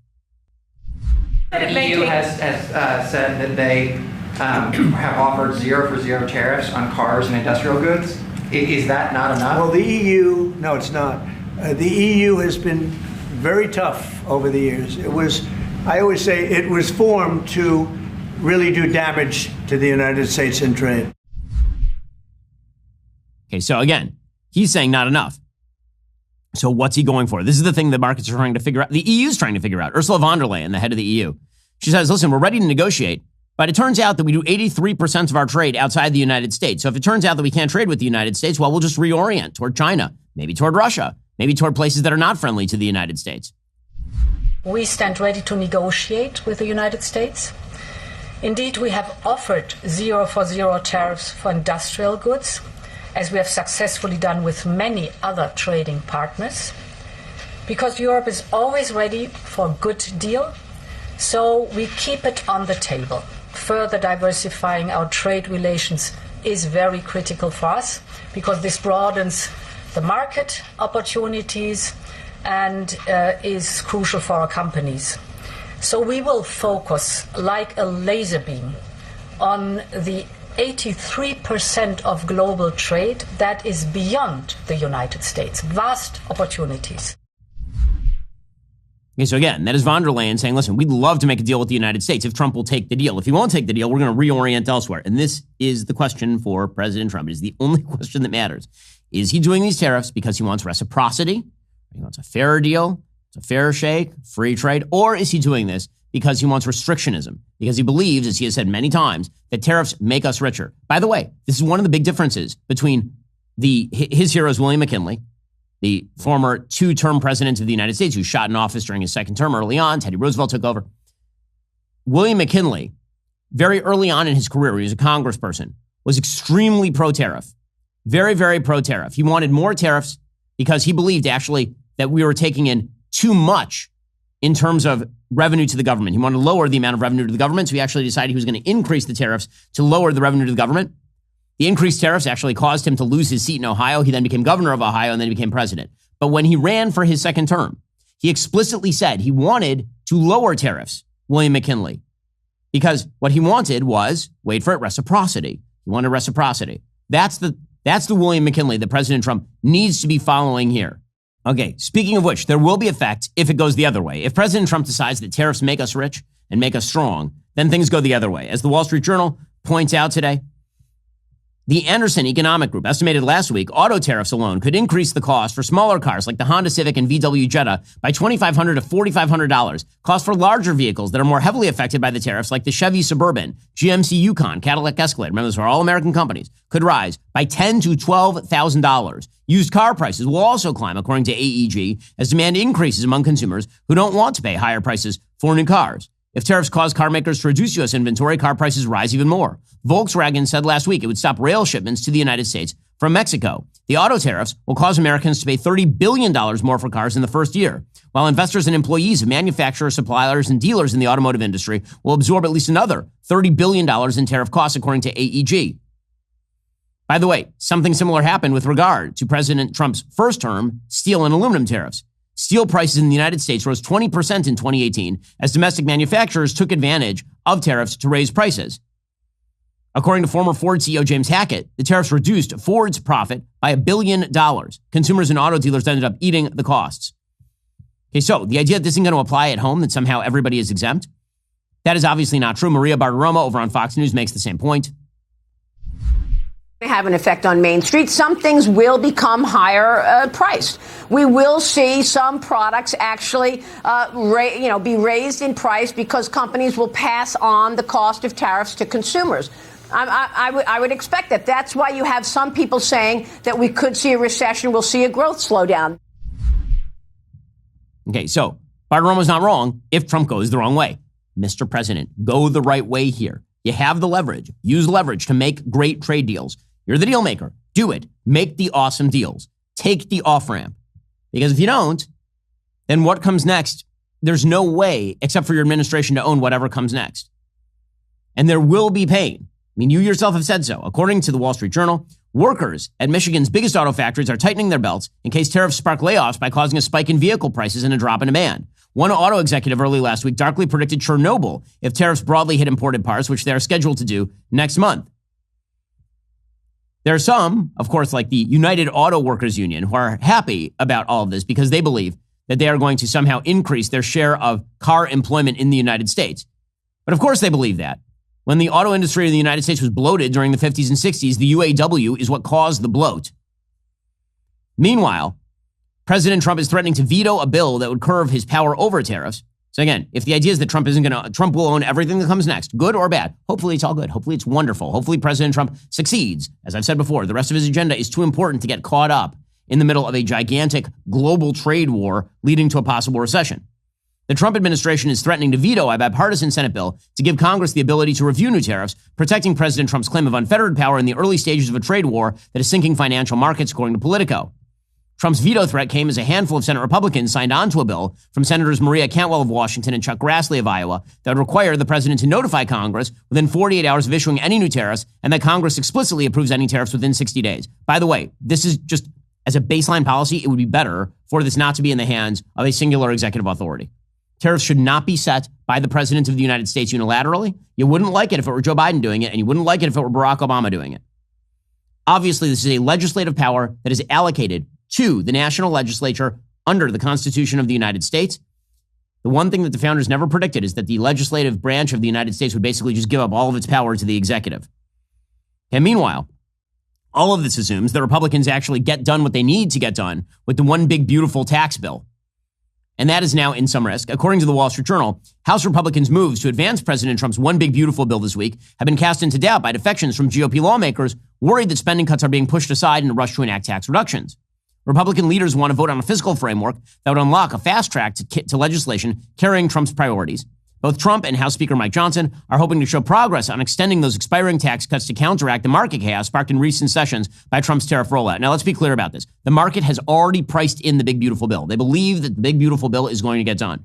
The EU has said that they have offered 0 for 0 tariffs on cars and industrial goods. Is that not enough? Well, the EU, no, it's not. The EU has been very tough over the years. I always say it was formed to really do damage to the United States in trade. Okay, so again, he's saying not enough. So what's he going for? This is the thing the markets are trying to figure out. The EU's trying to figure out. Ursula von der Leyen, the head of the EU, she says, listen, we're ready to negotiate, but it turns out that we do 83% of our trade outside the United States. So if it turns out that we can't trade with the United States, well, we'll just reorient toward China, maybe toward Russia, maybe toward places that are not friendly to the United States. We stand ready to negotiate with the United States. Indeed, we have offered 0 for 0 tariffs for industrial goods, as we have successfully done with many other trading partners, because Europe is always ready for a good deal, so we keep it on the table, further diversifying our trade relations is very critical for us because this broadens the market opportunities and is crucial for our companies. So we will focus like a laser beam on the 83% of global trade that is beyond the United States. Vast opportunities. Okay, so again, that is von der Leyen saying, listen, we'd love to make a deal with the United States if Trump will take the deal. If he won't take the deal, we're going to reorient elsewhere. And this is the question for President Trump. It is the only question that matters. Is he doing these tariffs because he wants reciprocity? He wants a fairer deal, it's a fair shake, free trade? Or is he doing this because he wants restrictionism? Because he believes, as he has said many times, that tariffs make us richer. By the way, this is one of the big differences between his heroes, William McKinley, the former two-term president of the United States who shot in office during his second term early on. Teddy Roosevelt took over. William McKinley, very early on in his career, he was a congressperson, was extremely pro-tariff. Very, very pro-tariff. He wanted more tariffs because he believed actually that we were taking in too much in terms of revenue to the government. He wanted to lower the amount of revenue to the government, so he actually decided he was going to increase the tariffs to lower the revenue to the government. The increased tariffs actually caused him to lose his seat in Ohio. He then became governor of Ohio, and then he became president. But when he ran for his second term, he explicitly said he wanted to lower tariffs, William McKinley, because what he wanted was, wait for it, reciprocity. He wanted reciprocity. That's the William McKinley that President Trump needs to be following here. Okay, speaking of which, there will be effect if it goes the other way. If President Trump decides that tariffs make us rich and make us strong, then things go the other way. As the Wall Street Journal points out today, the Anderson Economic Group estimated last week auto tariffs alone could increase the cost for smaller cars like the Honda Civic and VW Jetta by $2,500 to $4,500. Costs for larger vehicles that are more heavily affected by the tariffs like the Chevy Suburban, GMC Yukon, Cadillac Escalade, remember those are all American companies, could rise by $10,000 to $12,000. Used car prices will also climb, according to AEG, as demand increases among consumers who don't want to pay higher prices for new cars. If tariffs cause car makers to reduce U.S. inventory, car prices rise even more. Volkswagen said last week it would stop rail shipments to the United States from Mexico. The auto tariffs will cause Americans to pay $30 billion more for cars in the first year, while investors and employees of manufacturers, suppliers, and dealers in the automotive industry will absorb at least another $30 billion in tariff costs, according to AEG. By the way, something similar happened with regard to President Trump's first term steel and aluminum tariffs. Steel prices in the United States rose 20% in 2018 as domestic manufacturers took advantage of tariffs to raise prices. According to former Ford CEO James Hackett, the tariffs reduced Ford's profit by $1 billion. Consumers and auto dealers ended up eating the costs. Okay, so the idea that this isn't going to apply at home, that somehow everybody is exempt, that is obviously not true. Maria Bartiromo over on Fox News makes the same point. Have an effect on Main Street. Some things will become higher priced. We will see some products actually, be raised in price because companies will pass on the cost of tariffs to consumers. I would expect that. That's why you have some people saying that we could see a recession. We'll see a growth slowdown. Okay, so Bartiromo's not wrong if Trump goes the wrong way. Mr. President, go the right way here. You have the leverage. Use leverage to make great trade deals. You're the deal maker. Do it. Make the awesome deals. Take the off-ramp. Because if you don't, then what comes next? There's no way, except for your administration, to own whatever comes next. And there will be pain. I mean, you yourself have said so. According to the Wall Street Journal, workers at Michigan's biggest auto factories are tightening their belts in case tariffs spark layoffs by causing a spike in vehicle prices and a drop in demand. One auto executive early last week darkly predicted Chernobyl if tariffs broadly hit imported parts, which they are scheduled to do next month. There are some, of course, like the United Auto Workers Union, who are happy about all of this because they believe that they are going to somehow increase their share of car employment in the United States. But of course they believe that. When the auto industry in the United States was bloated during the 50s and 60s, the UAW is what caused the bloat. Meanwhile, President Trump is threatening to veto a bill that would curb his power over tariffs. So again, if the idea is that Trump will own everything that comes next, good or bad, hopefully it's all good. Hopefully it's wonderful. Hopefully President Trump succeeds. As I've said before, the rest of his agenda is too important to get caught up in the middle of a gigantic global trade war leading to a possible recession. The Trump administration is threatening to veto a bipartisan Senate bill to give Congress the ability to review new tariffs, protecting President Trump's claim of unfettered power in the early stages of a trade war that is sinking financial markets, according to Politico. Trump's veto threat came as a handful of Senate Republicans signed onto a bill from Senators Maria Cantwell of Washington and Chuck Grassley of Iowa that would require the president to notify Congress within 48 hours of issuing any new tariffs, and that Congress explicitly approves any tariffs within 60 days. By the way, this is just as a baseline policy, it would be better for this not to be in the hands of a singular executive authority. Tariffs should not be set by the president of the United States unilaterally. You wouldn't like it if it were Joe Biden doing it, and you wouldn't like it if it were Barack Obama doing it. Obviously, this is a legislative power that is allocated to the national legislature under the Constitution of the United States. The one thing that the founders never predicted is that the legislative branch of the United States would basically just give up all of its power to the executive. And meanwhile, all of this assumes that Republicans actually get done what they need to get done with the one big beautiful tax bill. And that is now in some risk. According to the Wall Street Journal, House Republicans' moves to advance President Trump's one big beautiful bill this week have been cast into doubt by defections from GOP lawmakers worried that spending cuts are being pushed aside in a rush to enact tax reductions. Republican leaders want to vote on a fiscal framework that would unlock a fast track to legislation carrying Trump's priorities. Both Trump and House Speaker Mike Johnson are hoping to show progress on extending those expiring tax cuts to counteract the market chaos sparked in recent sessions by Trump's tariff rollout. Now, let's be clear about this. The market has already priced in the big beautiful bill. They believe that the big beautiful bill is going to get done.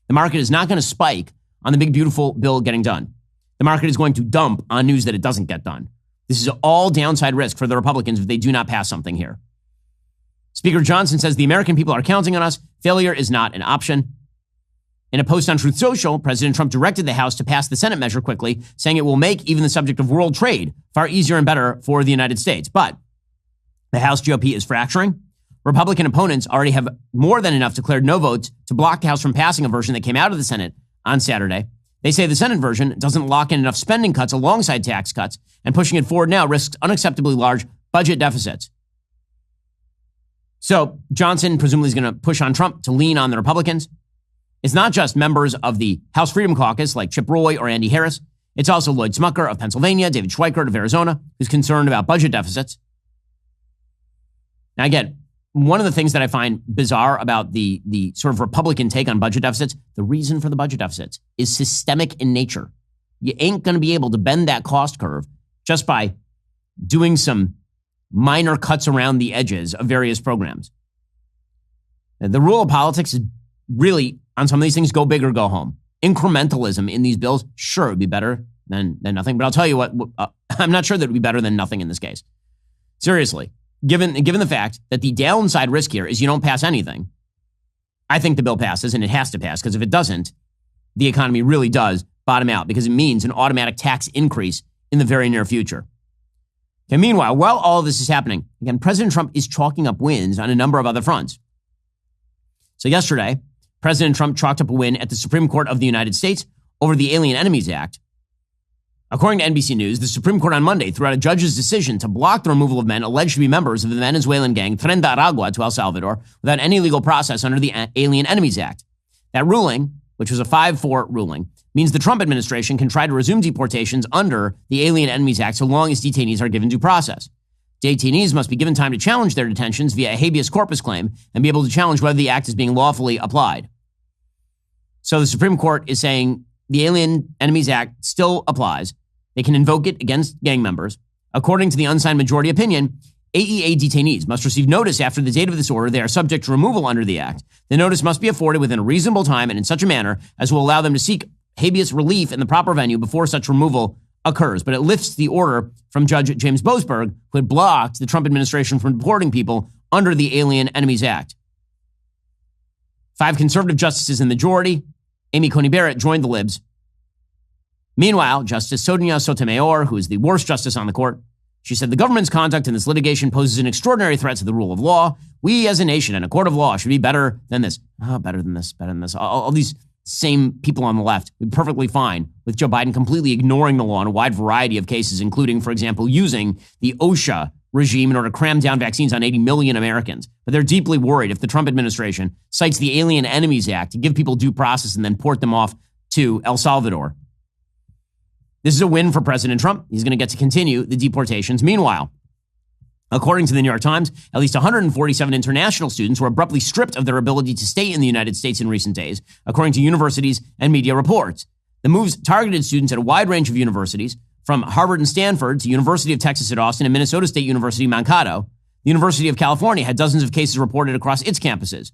The market is not going to spike on the big beautiful bill getting done. The market is going to dump on news that it doesn't get done. This is all downside risk for the Republicans if they do not pass something here. Speaker Johnson says the American people are counting on us. Failure is not an option. In a post on Truth Social, President Trump directed the House to pass the Senate measure quickly, saying it will make even the subject of world trade far easier and better for the United States. But the House GOP is fracturing. Republican opponents already have more than enough declared no votes to block the House from passing a version that came out of the Senate on Saturday. They say the Senate version doesn't lock in enough spending cuts alongside tax cuts, and pushing it forward now risks unacceptably large budget deficits. So Johnson presumably is going to push on Trump to lean on the Republicans. It's not just members of the House Freedom Caucus like Chip Roy or Andy Harris. It's also Lloyd Smucker of Pennsylvania, David Schweikert of Arizona, who's concerned about budget deficits. Now, again, one of the things that I find bizarre about the sort of Republican take on budget deficits, the reason for the budget deficits is systemic in nature. You ain't going to be able to bend that cost curve just by doing some minor cuts around the edges of various programs. The rule of politics is really, on some of these things, go big or go home. Incrementalism in these bills, sure, it would be better than nothing. But I'll tell you what, I'm not sure that it would be better than nothing in this case. Seriously, given the fact that the downside risk here is you don't pass anything, I think the bill passes, and it has to pass, because if it doesn't, the economy really does bottom out, because it means an automatic tax increase in the very near future. And meanwhile, while all of this is happening, again, President Trump is chalking up wins on a number of other fronts. So yesterday, President Trump chalked up a win at the Supreme Court of the United States over the Alien Enemies Act. According to NBC News, the Supreme Court on Monday threw out a judge's decision to block the removal of men alleged to be members of the Venezuelan gang Tren de Aragua to El Salvador without any legal process under the Alien Enemies Act. That ruling, which was a 5-4 ruling, means the Trump administration can try to resume deportations under the Alien Enemies Act so long as detainees are given due process. Detainees must be given time to challenge their detentions via a habeas corpus claim and be able to challenge whether the act is being lawfully applied. So the Supreme Court is saying the Alien Enemies Act still applies. They can invoke it against gang members. According to the unsigned majority opinion, AEA detainees must receive notice after the date of this order they are subject to removal under the act. The notice must be afforded within a reasonable time and in such a manner as will allow them to seek habeas relief in the proper venue before such removal occurs. But it lifts the order from Judge James Boasberg, who had blocked the Trump administration from deporting people under the Alien Enemies Act. 5 conservative justices in the majority, Amy Coney Barrett, joined the libs. Meanwhile, Justice Sonia Sotomayor, who is the worst justice on the court, she said the government's conduct in this litigation poses an extraordinary threat to the rule of law. We as a nation and a court of law should be better than this. Better than this. All these same people on the left would be perfectly fine with Joe Biden completely ignoring the law in a wide variety of cases, including, for example, using the OSHA regime in order to cram down vaccines on 80 million Americans. But they're deeply worried if the Trump administration cites the Alien Enemies Act to give people due process and then port them off to El Salvador. This is a win for President Trump. He's going to get to continue the deportations. Meanwhile, according to the New York Times, at least 147 international students were abruptly stripped of their ability to stay in the United States in recent days, according to universities and media reports. The moves targeted students at a wide range of universities, from Harvard and Stanford to University of Texas at Austin and Minnesota State University Mankato. The University of California had dozens of cases reported across its campuses.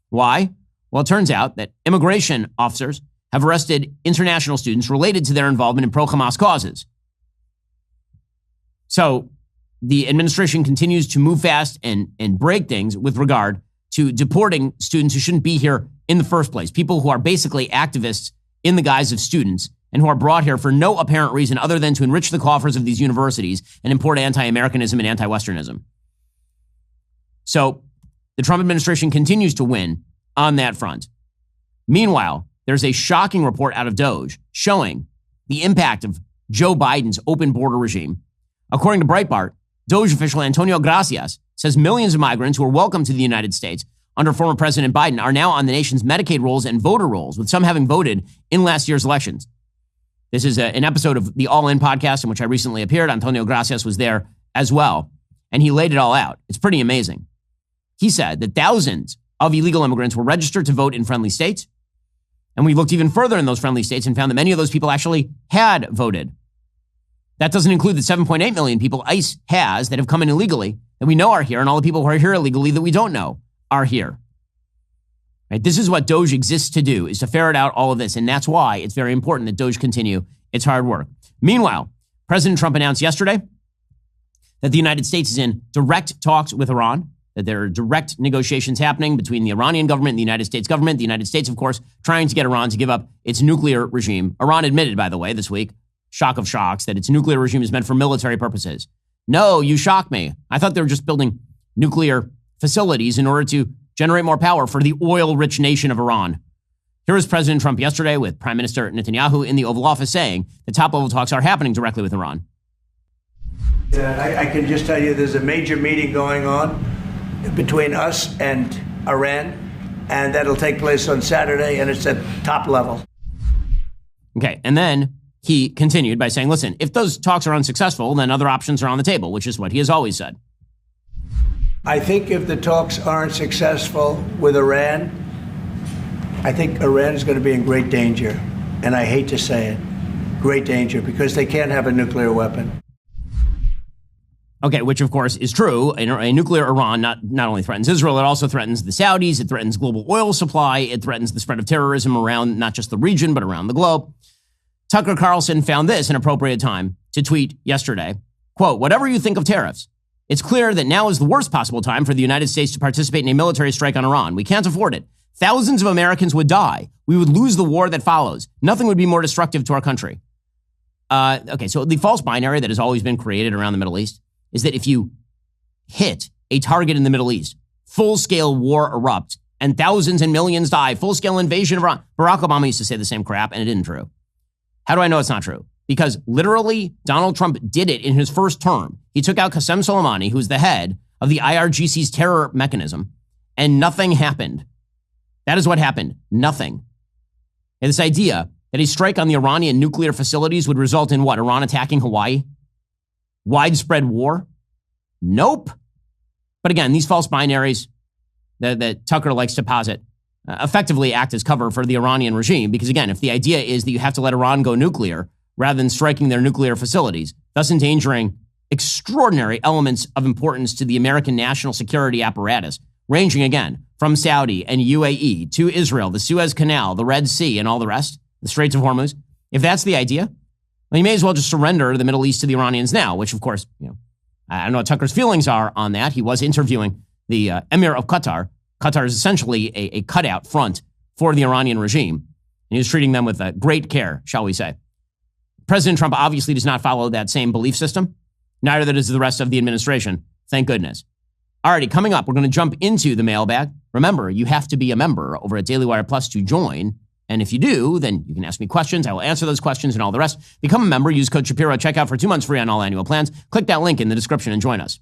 Why? Well, it turns out that immigration officers have arrested international students related to their involvement in pro-Hamas causes. So the administration continues to move fast and break things with regard to deporting students who shouldn't be here in the first place, people who are basically activists in the guise of students and who are brought here for no apparent reason other than to enrich the coffers of these universities and import anti-Americanism and anti-Westernism. So the Trump administration continues to win on that front. Meanwhile, there's a shocking report out of DOJ showing the impact of Joe Biden's open border regime. According to Breitbart, DOJ official Antonio Gracias says millions of migrants who were welcomed to the United States under former President Biden are now on the nation's Medicaid rolls and voter rolls, with some having voted in last year's elections. This is an episode of the All In podcast in which I recently appeared. Antonio Gracias was there as well, and he laid it all out. It's pretty amazing. He said that thousands of illegal immigrants were registered to vote in friendly states, and we looked even further in those friendly states and found that many of those people actually had voted. That doesn't include the 7.8 million people ICE has that have come in illegally that we know are here, and all the people who are here illegally that we don't know are here. Right? This is what DOJ exists to do, is to ferret out all of this, and that's why it's very important that DOJ continue its hard work. Meanwhile, President Trump announced yesterday that the United States is in direct talks with Iran, that there are direct negotiations happening between the Iranian government and the United States government. The United States, of course, trying to get Iran to give up its nuclear regime. Iran admitted, by the way, this week, shock of shocks, that its nuclear regime is meant for military purposes. No, you shock me. I thought they were just building nuclear facilities in order to generate more power for the oil-rich nation of Iran. Here was President Trump yesterday with Prime Minister Netanyahu in the Oval Office saying the top-level talks are happening directly with Iran. I can just tell you there's a major meeting going on between us and Iran, and that'll take place on Saturday, and it's at top level. Okay, and then he continued by saying, listen, if those talks are unsuccessful, then other options are on the table, which is what he has always said. I think if the talks aren't successful with Iran, I think Iran is going to be in great danger. And I hate to say it, great danger, because they can't have a nuclear weapon. Okay, which of course is true. A nuclear Iran not only threatens Israel, it also threatens the Saudis, it threatens global oil supply, it threatens the spread of terrorism around not just the region, but around the globe. Tucker Carlson found this an appropriate time to tweet yesterday, quote, whatever you think of tariffs, it's clear that now is the worst possible time for the United States to participate in a military strike on Iran. We can't afford it. Thousands of Americans would die. We would lose the war that follows. Nothing would be more destructive to our country. Okay, so the false binary that has always been created around the Middle East is that if you hit a target in the Middle East, full-scale war erupts, and thousands and millions die, full-scale invasion of Iran. Barack Obama used to say the same crap, and it isn't true. How do I know it's not true? Because literally, Donald Trump did it in his first term. He took out Qasem Soleimani, who's the head of the IRGC's terror mechanism, and nothing happened. That is what happened. Nothing. And this idea that a strike on the Iranian nuclear facilities would result in what? Iran attacking Hawaii? Widespread war? Nope. But again, these false binaries that Tucker likes to posit effectively act as cover for the Iranian regime. Because again, if the idea is that you have to let Iran go nuclear rather than striking their nuclear facilities, thus endangering extraordinary elements of importance to the American national security apparatus, ranging again from Saudi and UAE to Israel, the Suez Canal, the Red Sea, and all the rest, the Straits of Hormuz. If that's the idea, well, you may as well just surrender the Middle East to the Iranians now, which of course, I don't know what Tucker's feelings are on that. He was interviewing the Emir of Qatar. Qatar is essentially a cutout front for the Iranian regime. And he was treating them with great care, shall we say. President Trump obviously does not follow that same belief system. Neither does the rest of the administration. Thank goodness. Alrighty, coming up, we're going to jump into the mailbag. Remember, you have to be a member over at Daily Wire Plus to join. And if you do, then you can ask me questions. I will answer those questions and all the rest. Become a member. Use code Shapiro at checkout for 2 months free on all annual plans. Click that link in the description and join us.